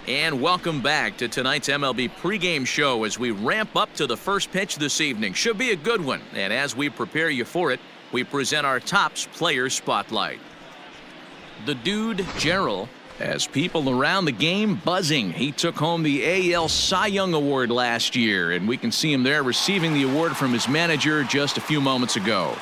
And welcome back to tonight's MLB pregame show as we ramp up to the first pitch this evening. Should be a good one. And as we prepare you for it, we present our Topps Player Spotlight. The dude, Gerald, has people around the game buzzing. He took home the AL Cy Young Award last year, and we can see him there receiving the award from his manager just a few moments ago.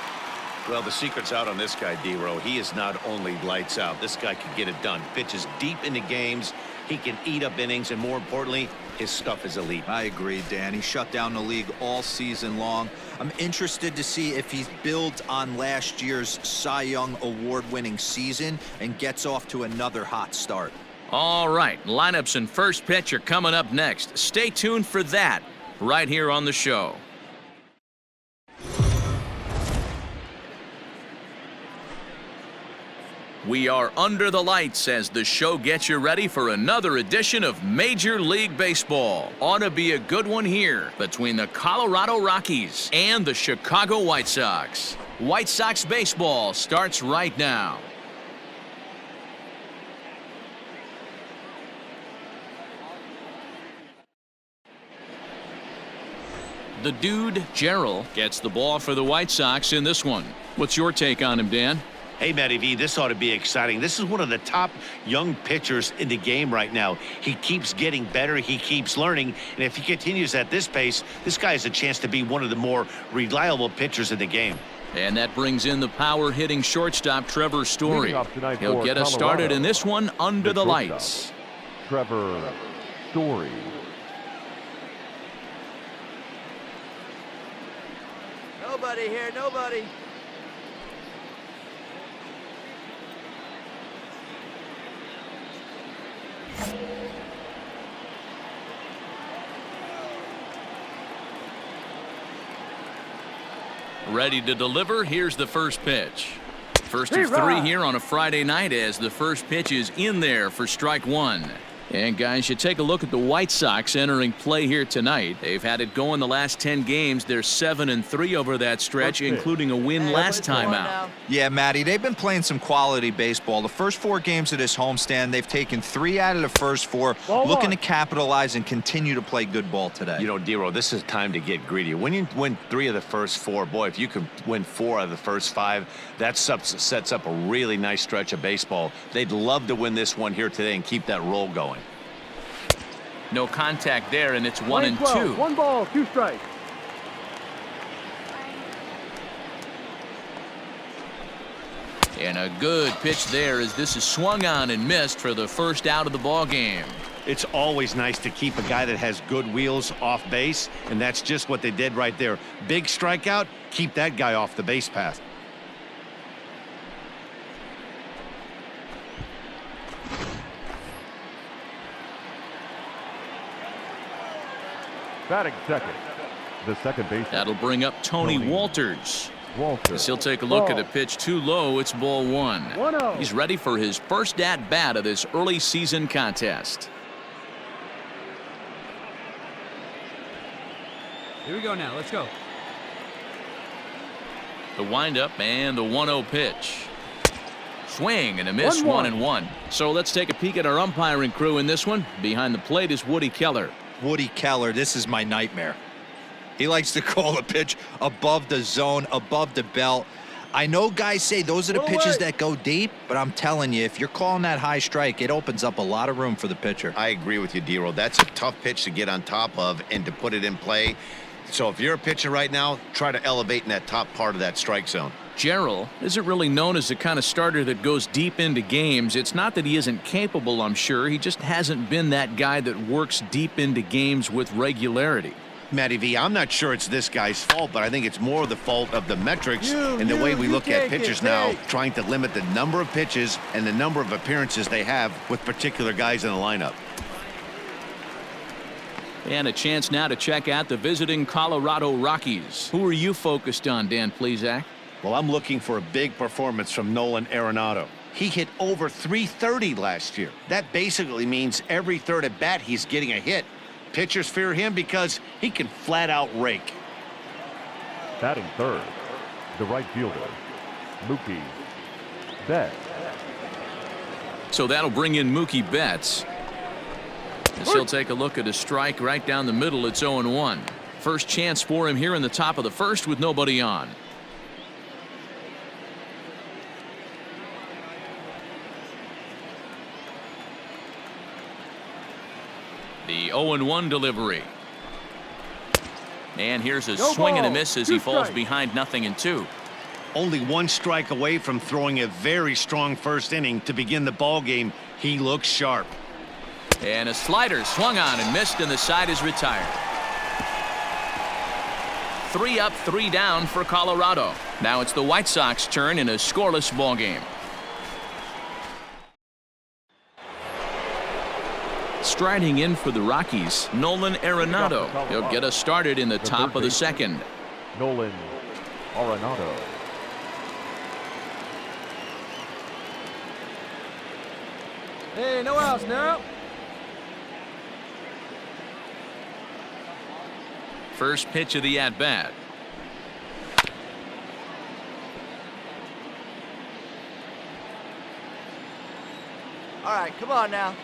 Well, the secret's out on this guy, D-Row. He is not only lights out. This guy can get it done. Pitches deep into games. He can eat up innings, and more importantly, his stuff is elite. I agree, Dan. He shut down the league all season long. I'm interested to see if he builds on last year's Cy Young award-winning season and gets off to another hot start. All right, lineups and first pitch are coming up next. Stay tuned for that right here on the show. We are under the lights as the show gets you ready for another edition of Major League Baseball. Ought to be a good one here between the Colorado Rockies and the Chicago White Sox. White Sox baseball starts right now. The dude, Gerald, gets the ball for the White Sox in this one. What's your take on him, Dan? Hey, Matty V, this ought to be exciting. This is one of the top young pitchers in the game right now. He keeps getting better. He keeps learning. And if he continues at this pace, this guy has a chance to be one of the more reliable pitchers in the game. And that brings in the power-hitting shortstop, Trevor Story. He'll get us started in this one under the lights. Trevor Story. Nobody here, nobody. Ready to deliver. Here's the first pitch. First of three here on a Friday night as the first pitch is in there for strike one. And guys, you take a look at the White Sox entering play here tonight. They've had it going the last 10 games. They're 7-3 over that stretch, including a win last time out. Yeah, Matty, they've been playing some quality baseball. The first 4 games of this homestand, they've taken 3 out of the first 4, looking to capitalize and continue to play good ball today. You know, D-Row, this is time to get greedy. When you win 3 of the first 4, boy, if you can win 4 out of the first 5, that sets up a really nice stretch of baseball. They'd love to win this one here today and keep that roll going. No contact there, and it's 1-2. 1 ball, 2 strikes. And a good pitch there as this is swung on and missed for the first out of the ball game. It's always nice to keep a guy that has good wheels off base, and that's just what they did right there. Big strikeout, keep that guy off the base path. Batting second, the second baseman. That'll bring up Tony Walters. As he'll take a look at a pitch too low. It's ball 1. He's ready for his first at-bat of this early season contest. Here we go now. Let's go. The windup and the 1-0 pitch. Swing and a miss, 1-1. So let's take a peek at our umpiring crew in this one. Behind the plate is Woody Keller. Woody Keller, this is my nightmare. He likes to call a pitch above the zone, above the belt. I know guys say those are the pitches that go deep, but I'm telling you, if you're calling that high strike, it opens up a lot of room for the pitcher. I agree with you, D-Row. That's a tough pitch to get on top of and to put it in play. So if you're a pitcher right now, try to elevate in that top part of that strike zone. Gerald isn't really known as the kind of starter that goes deep into games. It's not that he isn't capable, I'm sure. He just hasn't been that guy that works deep into games with regularity. Matty V, I'm not sure it's this guy's fault, but I think it's more the fault of the metrics and the way we look at pitchers now, trying to limit the number of pitches and the number of appearances they have with particular guys in the lineup. And a chance now to check out the visiting Colorado Rockies. Who are you focused on, Dan Plesac? Well, I'm looking for a big performance from Nolan Arenado. He hit over .330 last year. That basically means every third at bat he's getting a hit. Pitchers fear him because he can flat out rake. Batting third, the right fielder, Mookie Betts. So that'll bring in Mookie Betts. As he'll take a look at a strike right down the middle. It's 0-1. First chance for him here in the top of the first with nobody on. The 0-1 delivery. And here's a swing and a miss as he falls behind 0-2. Only one strike away from throwing a very strong first inning to begin the ball game. He looks sharp. And a slider swung on and missed, and the side is retired. 3 up, 3 down for Colorado. Now it's the White Sox turn in a scoreless ball game. Striding in for the Rockies, Nolan Arenado. He'll get us started in the top of the second. Nolan Arenado. Hey, no outs now. First pitch of the at-bat. All right, come on now.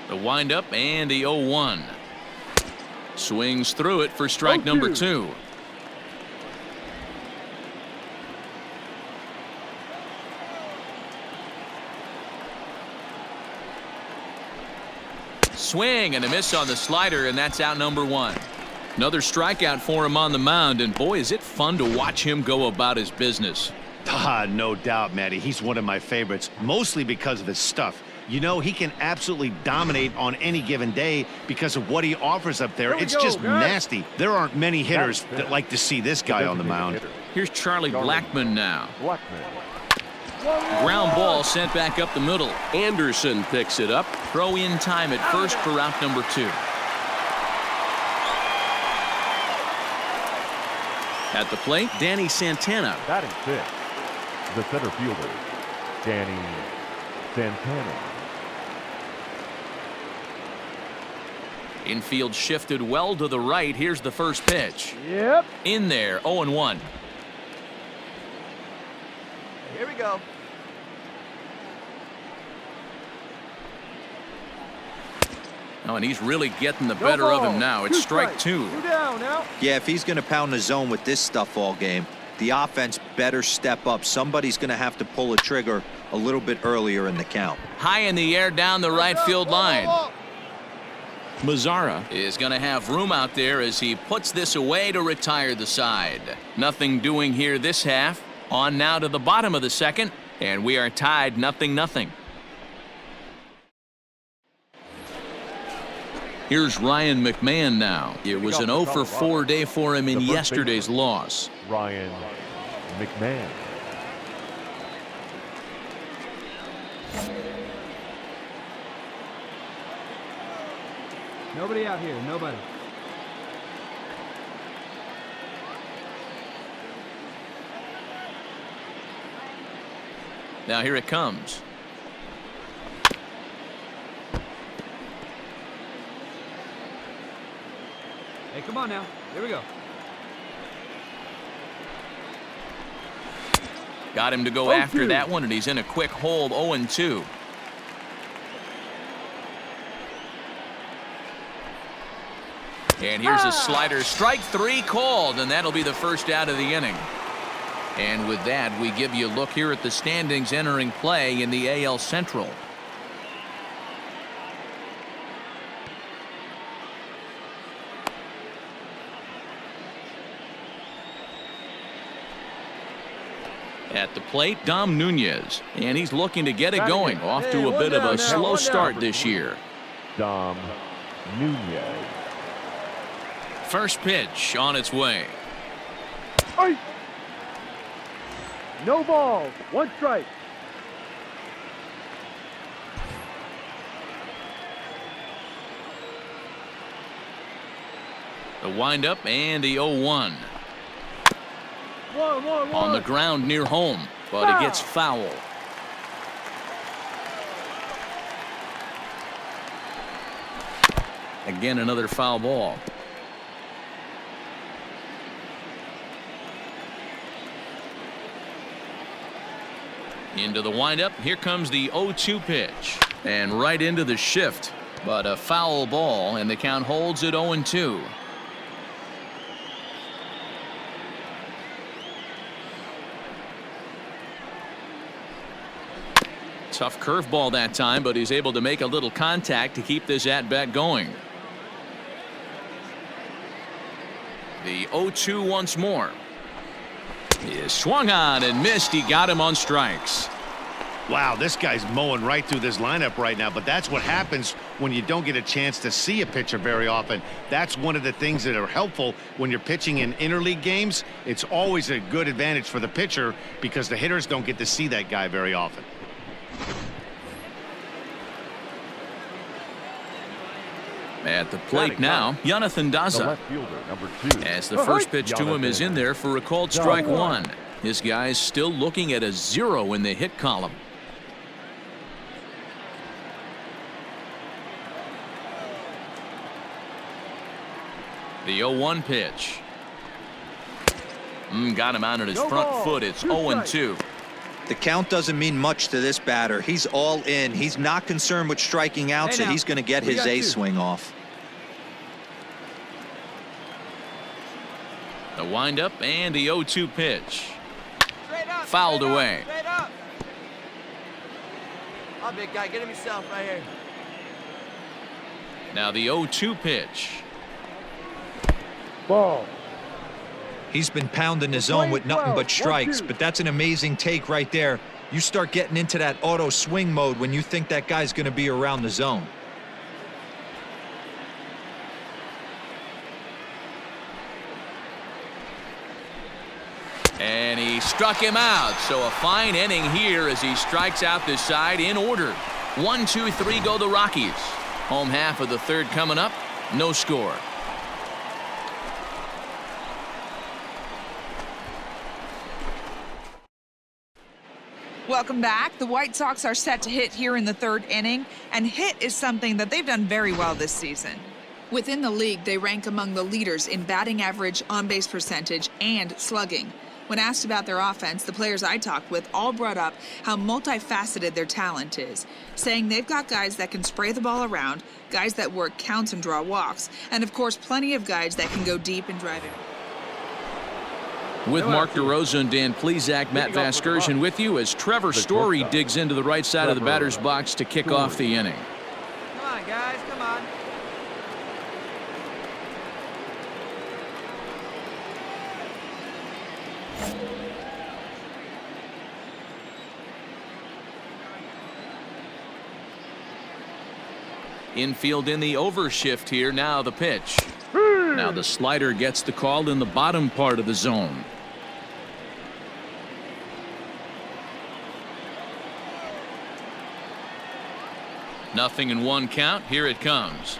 The windup and the 0-1. Swings through it for strike number 2. Swing and a miss on the slider, and that's out number 1. Another strikeout for him on the mound, and boy, is it fun to watch him go about his business. No doubt, Matty. He's one of my favorites, mostly because of his stuff. You know, he can absolutely dominate on any given day because of what he offers up there. It's just nasty. There aren't many hitters that like to see this guy on the mound. Here's Charlie Blackmon now. Ground ball sent back up the middle. Anderson picks it up. Throw in time at first for out number 2. At the plate, Danny Santana. Batting 5th, the center fielder, Danny Santana. Infield shifted well to the right. Here's the first pitch. Yep. In there, 0-1. Here we go. Oh, and he's really getting the better of him now. It's strike 2. 2 down now. Yeah, if he's going to pound the zone with this stuff all game, the offense better step up. Somebody's going to have to pull a trigger a little bit earlier in the count. High in the air down the right field line. Mazzara is going to have room out there as he puts this away to retire the side. Nothing doing here this half. On now to the bottom of the second, and we are tied 0-0. Here's Ryan McMahon now. It was an 0-for-4 day for him in yesterday's loss. Ryan McMahon. Nobody out here, nobody. Now here it comes. Hey, come on now. Here we go. Got him to go after that one, and he's in a quick hold. 0-2. And here's a slider. Strike 3 called, and that'll be the first out of the inning. And with that, we give you a look here at the standings entering play in the AL Central. At the plate, Dom Nunez, and he's looking to get it going. Off to a bit of a slow start this year. Dom Nunez. First pitch on its way. No balls, 1 strike. The windup and the 0-1. On the ground near home, but it gets foul. Again, another foul ball. Into the windup. Here comes the 0-2 pitch. And right into the shift. But a foul ball, and the count holds at 0-2. Tough curveball that time, but he's able to make a little contact to keep this at-bat going. The 0-2 once more. He is swung on and missed. He got him on strikes. Wow, this guy's mowing right through this lineup right now, but that's what happens when you don't get a chance to see a pitcher very often. That's one of the things that are helpful when you're pitching in interleague games. It's always a good advantage for the pitcher because the hitters don't get to see that guy very often. At the plate now, Jonathan The Daza. left fielder, number 2. As the first pitch to him is in there for a called strike one. This guy's still looking at a 0 in the hit column. The 0-1 pitch. Got him out on his front foot. It's 0-2. The count doesn't mean much to this batter. He's all in. He's not concerned with striking out, so he's going to get his A swing off. The windup and the 0-2 pitch. Up, Fouled away. Straight up. Oh, big guy, get him yourself right here. Now the 0-2 pitch. Ball. He's been pounding the zone with nothing but strikes, but that's an amazing take right there. You start getting into that auto swing mode when you think that guy's going to be around the zone. And he struck him out. So a fine inning here as he strikes out this side in order. 1, 2, 3 go the Rockies. Home half of the third coming up. No score. Welcome back. The White Sox are set to hit here in the third inning, and hit is something that they've done very well this season. Within the league, they rank among the leaders in batting average, on-base percentage, and slugging. When asked about their offense, the players I talked with all brought up how multifaceted their talent is, saying they've got guys that can spray the ball around, guys that work counts and draw walks, and of course plenty of guys that can go deep and drive it. With Mark DeRosa and Dan Plesac, Matt Vasgersian with you as Trevor Story digs into the right side of the batter's box to kick off the inning. Come on, guys, come on. Infield in the overshift here. Now the pitch. Now the slider gets the call in the bottom part of the zone. Nothing in one count. Here it comes.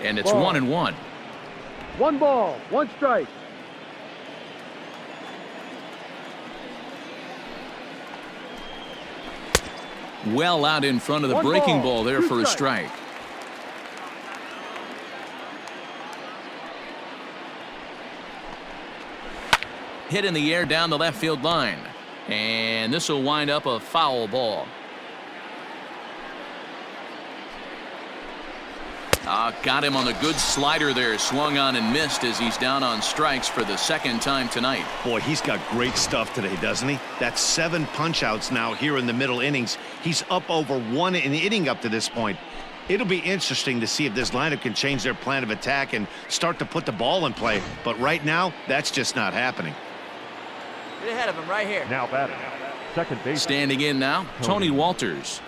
And it's 1-1. 1 ball, 1 strike. Well out in front of the 1 breaking ball, ball there 2 for a strike. Hit in the air down the left field line. And this will wind up a foul ball. Got him on the good slider there. Swung on and missed as he's down on strikes for the second time tonight. Boy, he's got great stuff today, doesn't he? That's 7 punch-outs now here in the middle innings. He's up over 1 an inning up to this point. It'll be interesting to see if this lineup can change their plan of attack and start to put the ball in play. But right now, that's just not happening. Get ahead of him right here. Now batting. Second base. Standing in now, Tony Walters.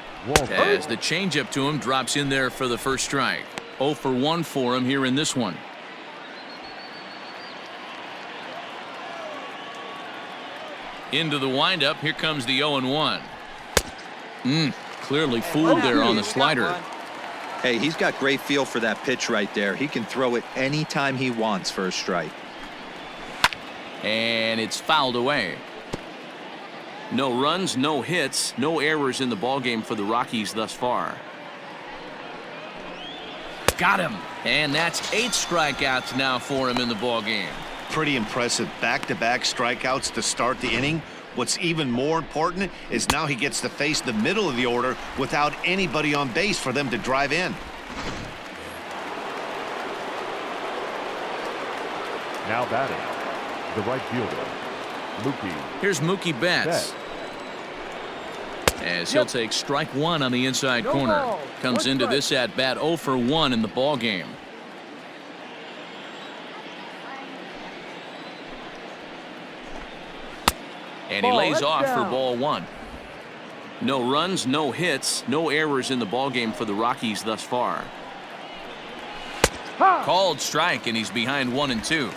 As the changeup to him drops in there for the first strike. 0 for 1 for him here in this one. Into the windup. Here comes the 0-1. Clearly fooled there on the slider. Hey, he's got great feel for that pitch right there. He can throw it anytime he wants for a strike. And it's fouled away. No runs, no hits, no errors in the ballgame for the Rockies thus far. Got him. And that's 8 strikeouts now for him in the ballgame. Pretty impressive back-to-back strikeouts to start the inning. What's even more important is now he gets to face the middle of the order without anybody on base for them to drive in. Now batting, the right fielder, Mookie. Here's Mookie Betts. As he'll take strike one on the inside corner. ball. Comes One into strike. this at bat 0 for 1 in the ball game. And he Ball, lays that's off for down. ball 1. No runs, no hits, no errors in the ball game for the Rockies thus far. Ha! Called strike, and he's behind 1 and 2.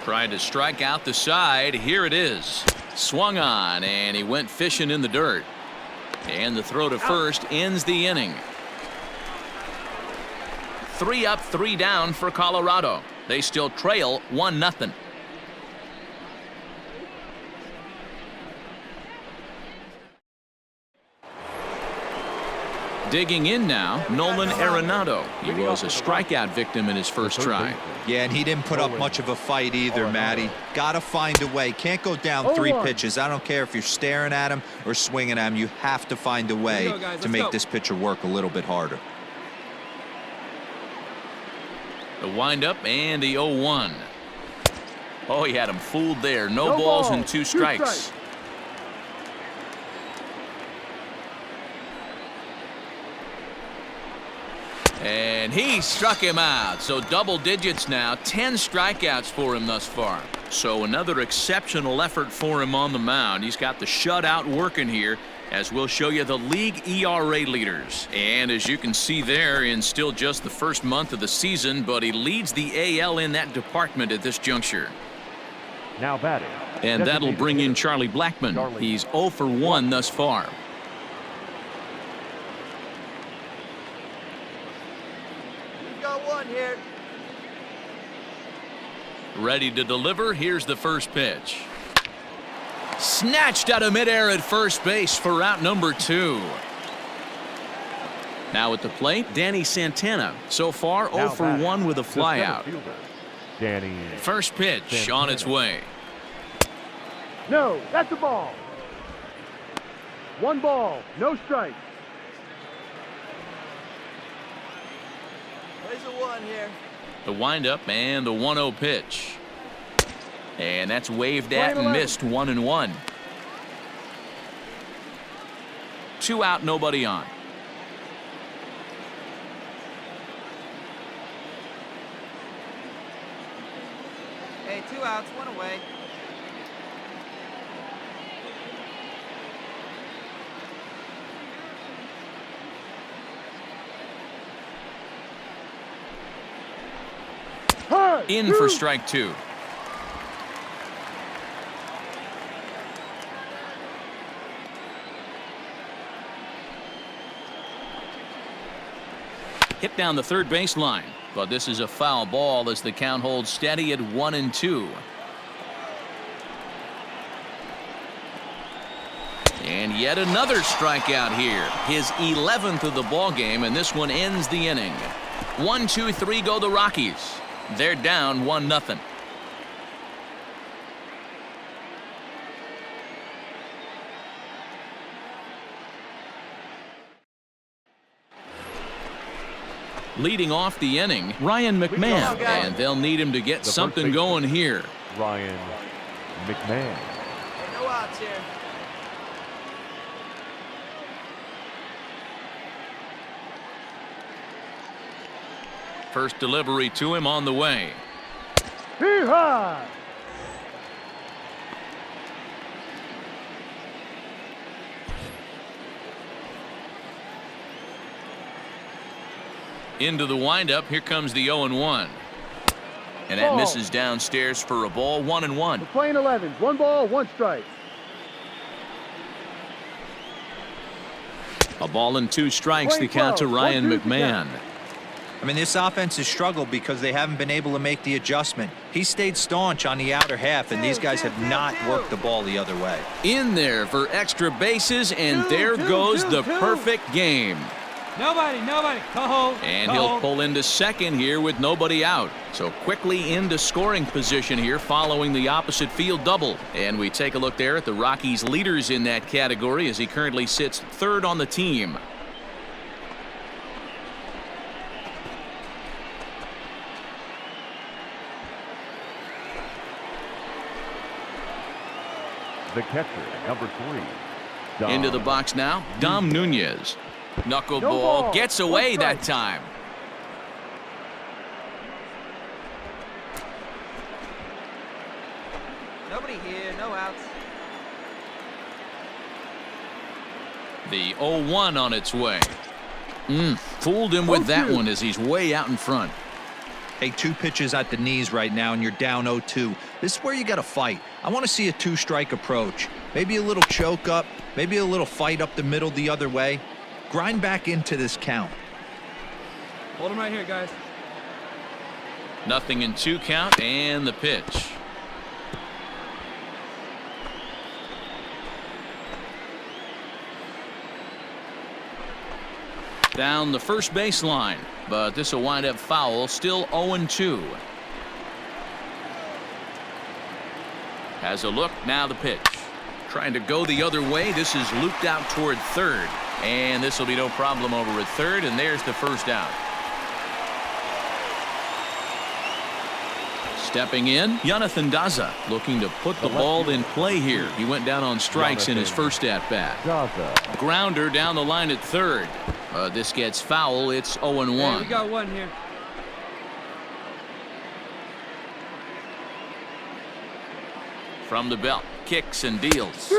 Tried to strike out the side. Here it is. Swung on, and he went fishing in the dirt. And the throw to first ends the inning. 3 up, 3 down for Colorado. They still trail 1-0. Digging in now, Nolan Arenado. He was a strikeout victim in his first try. Yeah, and he didn't put up much of a fight either, Matty. Got to find a way. Can't go down 3 pitches. I don't care if you're staring at him or swinging at him. You have to find a way to make this pitcher work a little bit harder. The windup and the 0-1. Oh, he had him fooled there. No balls and 2 strikes. And he struck him out. So double digits now. 10 strikeouts for him thus far. So another exceptional effort for him on the mound. He's got the shutout working here, as we'll show you the league ERA leaders. And as you can see there, in still just the first month of the season, but he leads the AL in that department at this juncture. Now batting. And that'll bring in Charlie Blackmon. He's 0 for 1 thus far. We've got one here. Ready to deliver. Here's the first pitch. Snatched out of midair at first base for out number 2. Now at the plate, Danny Santana. So far 0 for 1 with a flyout. Danny. First pitch on its way. No, that's a ball. 1 ball, no strike. There's a 1 here. The windup and the 1-0 pitch. And that's waved at and missed 1-1. 2 out, nobody on. Hey, 2 outs, 1 away. In for strike 2. Hit down the third baseline, but this is a foul ball as the count holds steady at 1-2. And yet another strikeout here. His 11th of the ball game, and this one ends the inning. 1, 2, 3 go the Rockies. They're down 1-0. Leading off the inning, Ryan McMahon, and they'll need him to get something going here. Ryan McMahon. No outs here. First delivery to him on the way. Hee-haw! Into the windup. Here comes the 0-1. And that Ball. misses downstairs for a ball. 1-1. We're playing 11s. 1 ball, 1 strike. A ball and 2 strikes. The count to Ryan McMahon. I mean, this offense has struggled because they haven't been able to make the adjustment. He stayed staunch on the outer half, and these guys have not worked the ball the other way. In there for extra bases, and there goes the perfect game. Nobody. Go hold. And Go he'll hold. pull into second here with nobody out. So quickly into scoring position here following the opposite field double. And we take a look there at the Rockies' leaders in that category as he currently sits third on the team. The catcher, number 3. Dom. Into the box now, Dom Nunez. Knuckleball No ball. gets away One that strike. time. Nobody here, no outs. The 0-1 on its way. Fooled him with that 0-2. one as he's way out in front. Hey, 2 pitches at the knees right now, and you're down 0-2. This is where you got to fight. I want to see a 2-strike approach. Maybe a little choke up, maybe a little fight up the middle the other way. Grind back into this count. Hold him right here, guys. Nothing in 2 count and the pitch. Down the first baseline, but this will wind up foul. Still 0-2. Has a look, now the pitch. Trying to go the other way. This is looped out toward third. And this will be no problem over at third, and there's the first out. Stepping in, Jonathan Daza looking to put the ball in play here. He went down on strikes in his first at-bat. Daza. Grounder down the line at third. This gets foul. It's 0-1. Hey, we got one here. From the belt, kicks and deals.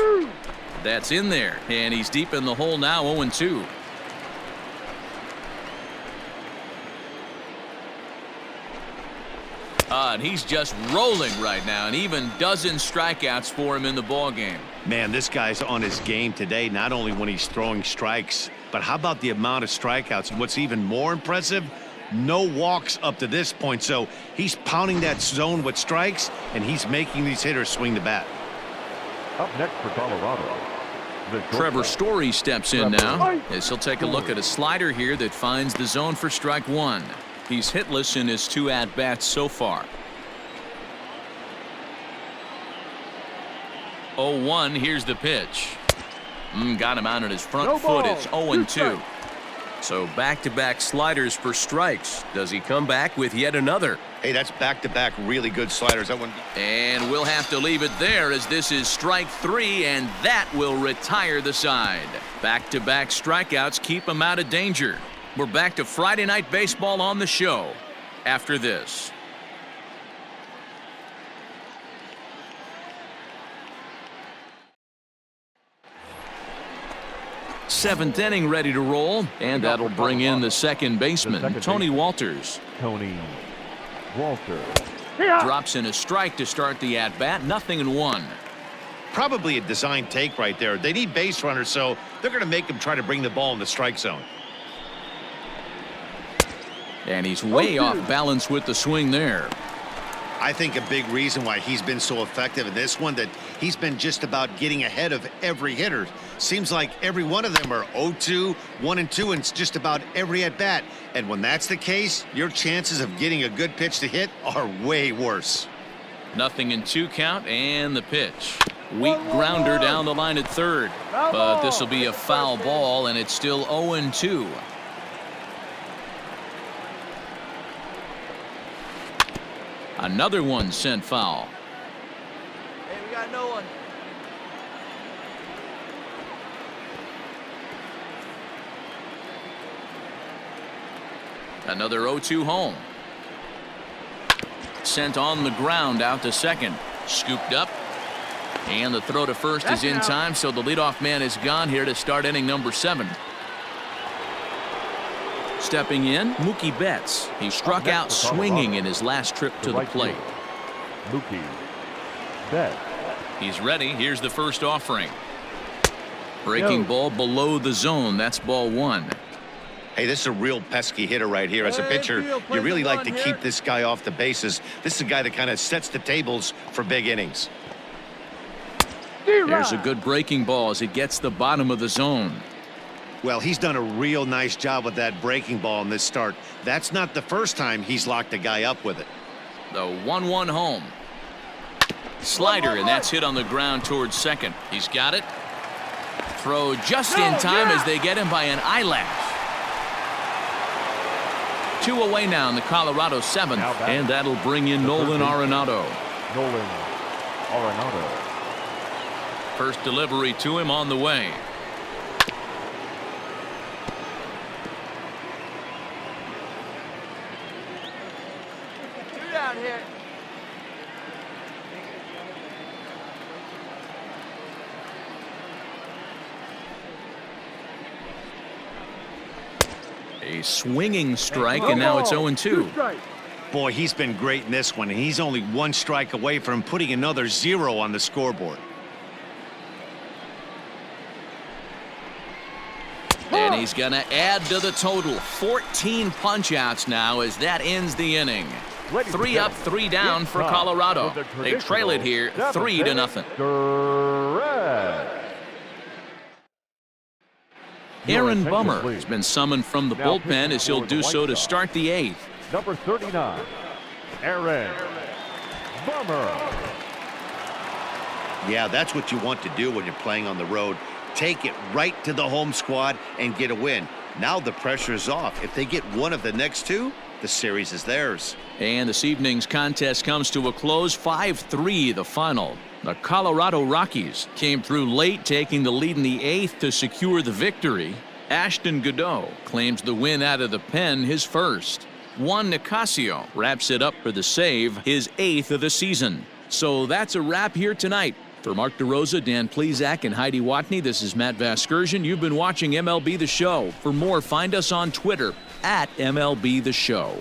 That's in there, and he's deep in the hole now, 0-2. And he's just rolling right now, and even dozen strikeouts for him in the ball game. Man, this guy's on his game today, not only when he's throwing strikes, but how about the amount of strikeouts? And what's even more impressive, no walks up to this point. So he's pounding that zone with strikes, and he's making these hitters swing the bat. Up next for Colorado. The Trevor shortstop. Story steps in now Trevor as he'll take a look at a slider here that finds the zone for strike 1. He's hitless in his 2 at-bats so far. 0-1, here's the pitch. Got him out on his front No foot. ball. It's 2 0-2. strikes. So back-to-back sliders for strikes. Does he come back with yet another? Hey, that's back-to-back really good sliders. That one. And we'll have to leave it there as this is strike 3, and that will retire the side. Back-to-back strikeouts keep him out of danger. We're back to Friday Night Baseball on the show after this. Seventh inning ready to roll, and that'll bring in the second baseman, Tony Walters. Tony Walter. Drops in a strike to start the at-bat, 0-1. Probably a design take right there. They need base runners, so they're going to make them try to bring the ball in the strike zone. And he's way off balance with the swing there. I think a big reason why he's been so effective in this one, that he's been just about getting ahead of every hitter. Seems like every one of them are 0-2, 1-2, and it's just about every at bat. And when that's the case, your chances of getting a good pitch to hit are way worse. 0-2 count and the pitch. Weak grounder down the line at third, but this will be a foul ball, and it's still 0-2. Another one sent foul. Hey, we got no one. Another 0-2 home. Sent on the ground out to second. Scooped up. And the throw to first is in time, so the leadoff man is gone here to start inning number 7. Stepping in, Mookie Betts. He struck out swinging in his last trip to the plate. Mookie Betts. He's ready. Here's the first offering. Breaking ball below the zone. That's ball 1. Hey, this is a real pesky hitter right here. As a pitcher, you really like to keep this guy off the bases. This is a guy that kind of sets the tables for big innings. There's a good breaking ball as it gets the bottom of the zone. Well, he's done a real nice job with that breaking ball in this start. That's not the first time he's locked a guy up with it. The 1-1 home. Slider, and that's hit on the ground towards second. He's got it. Throw just in time as they get him by an eyelash. 2 away now in the Colorado 7th, and that'll bring in Nolan Arenado. Nolan Arenado. First delivery to him on the way. Two down here. A swinging strike, and now it's 0-2. Boy, he's been great in this one, and he's only 1 strike away from putting another 0 on the scoreboard. And he's going to add to the total. 14 punch-outs now as that ends the inning. 3 up, 3 down for Colorado. They trail it here 3-0. Aaron Bummer has been summoned from the bullpen as he'll do so to start the 8th. Number 39, Aaron Bummer. Yeah, that's what you want to do when you're playing on the road. Take it right to the home squad and get a win. Now the pressure is off. If they get one of the next 2, the series is theirs. And this evening's contest comes to a close. 5-3 the final. The Colorado Rockies came through late, taking the lead in the 8th to secure the victory. Ashton Godot claims the win out of the pen, his first. Juan Nicasio wraps it up for the save, his 8th of the season. So that's a wrap here tonight. For Mark DeRosa, Dan Plesac, and Heidi Watney, this is Matt Vasgersian. You've been watching MLB The Show. For more, find us on Twitter @MLB The Show.